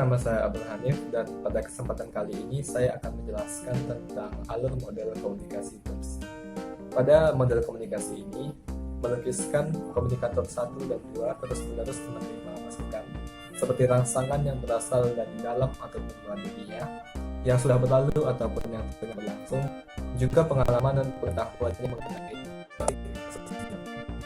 nama saya Abdul Hanif dan pada kesempatan kali ini saya akan menjelaskan tentang alur model komunikasi TOPS. Pada model komunikasi ini, melukiskan komunikator 1 dan 2 terus-menerus menerima masukan, seperti rangsangan yang berasal dari dalam ataupun luar dunia, yang sudah berlalu ataupun yang tengah berlangsung, juga pengalaman dan pengetahuannya mengenai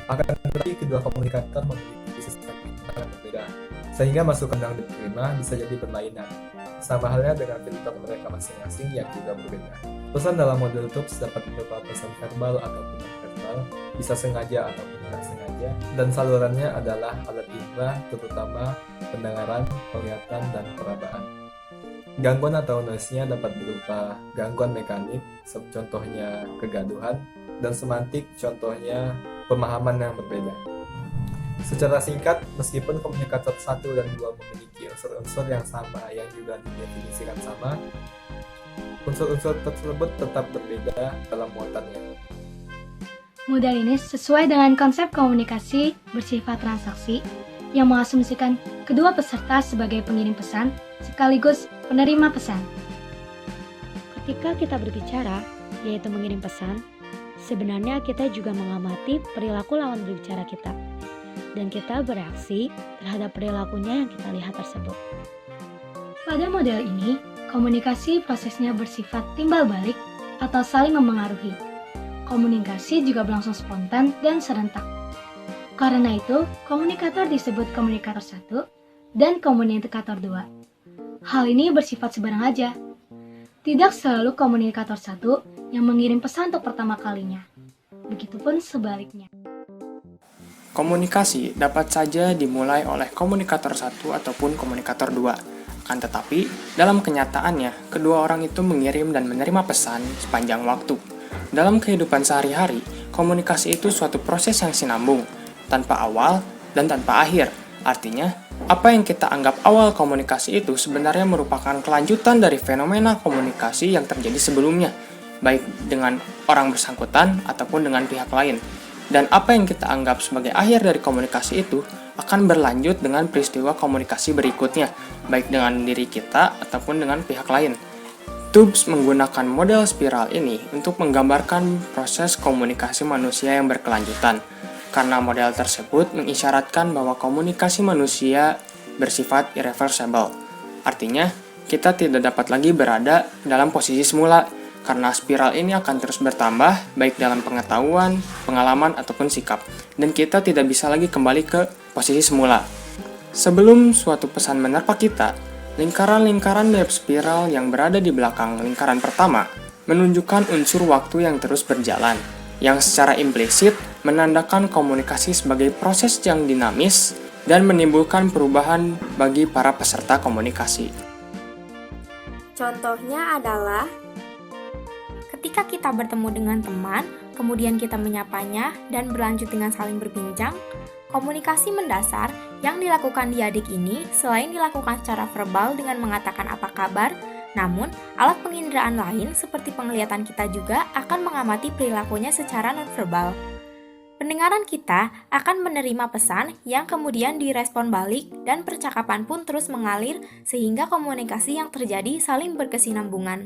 akan tetapi kedua komunikator memiliki sistem yang berbeda, sehingga masukan yang diterima bisa jadi berlainan, sama halnya dengan filter mereka masing-masing yang juga berbeda. Pesan dalam model TOPS dapat berupa pesan verbal ataupun non-verbal, bisa sengaja ataupun tidak sengaja, dan salurannya adalah alat indera, terutama pendengaran, penglihatan, dan perabaan. Gangguan atau noise-nya dapat berupa gangguan mekanik, contohnya kegaduhan, dan semantik, contohnya pemahaman yang berbeda. Secara singkat, meskipun komunikator 1 dan 2 memiliki unsur-unsur yang sama yang juga didefinisikan sama, unsur-unsur tersebut tetap berbeda dalam muatannya. Model ini sesuai dengan konsep komunikasi bersifat transaksi yang mengasumsikan kedua peserta sebagai pengirim pesan sekaligus penerima pesan. Ketika kita berbicara, yaitu mengirim pesan, sebenarnya kita juga mengamati perilaku lawan berbicara kita, dan kita bereaksi terhadap perilakunya yang kita lihat tersebut. Pada model ini, komunikasi prosesnya bersifat timbal balik atau saling memengaruhi. Komunikasi juga berlangsung spontan dan serentak. Karena itu, komunikator disebut komunikator 1 dan komunikator 2. Hal ini bersifat sebarang aja. Tidak selalu komunikator 1 yang mengirim pesan untuk pertama kalinya. Begitupun sebaliknya. Komunikasi dapat saja dimulai oleh komunikator 1 ataupun komunikator 2. Akan tetapi, dalam kenyataannya, kedua orang itu mengirim dan menerima pesan sepanjang waktu. Dalam kehidupan sehari-hari, komunikasi itu suatu proses yang sinambung, tanpa awal dan tanpa akhir. Artinya, apa yang kita anggap awal komunikasi itu sebenarnya merupakan kelanjutan dari fenomena komunikasi yang terjadi sebelumnya, baik dengan orang bersangkutan ataupun dengan pihak lain. Dan apa yang kita anggap sebagai akhir dari komunikasi itu akan berlanjut dengan peristiwa komunikasi berikutnya, baik dengan diri kita ataupun dengan pihak lain. TOPS menggunakan model spiral ini untuk menggambarkan proses komunikasi manusia yang berkelanjutan, karena model tersebut mengisyaratkan bahwa komunikasi manusia bersifat irreversible. Artinya, kita tidak dapat lagi berada dalam posisi semula, karena spiral ini akan terus bertambah, baik dalam pengetahuan, pengalaman, ataupun sikap, dan kita tidak bisa lagi kembali ke posisi semula. Sebelum suatu pesan menerpa kita, lingkaran-lingkaran mirip spiral yang berada di belakang lingkaran pertama menunjukkan unsur waktu yang terus berjalan, yang secara implisit menandakan komunikasi sebagai proses yang dinamis dan menimbulkan perubahan bagi para peserta komunikasi. Contohnya adalah ketika kita bertemu dengan teman, kemudian kita menyapanya dan berlanjut dengan saling berbincang, komunikasi mendasar yang dilakukan di adik ini selain dilakukan secara verbal dengan mengatakan apa kabar, namun alat penginderaan lain seperti penglihatan kita juga akan mengamati perilakunya secara nonverbal. Pendengaran kita akan menerima pesan yang kemudian direspon balik dan percakapan pun terus mengalir sehingga komunikasi yang terjadi saling berkesinambungan.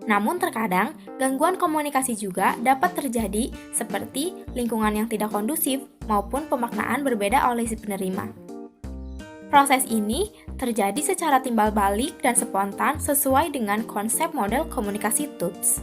Namun terkadang, gangguan komunikasi juga dapat terjadi seperti lingkungan yang tidak kondusif maupun pemaknaan berbeda oleh si penerima. Proses ini terjadi secara timbal balik dan spontan sesuai dengan konsep model komunikasi TOPS.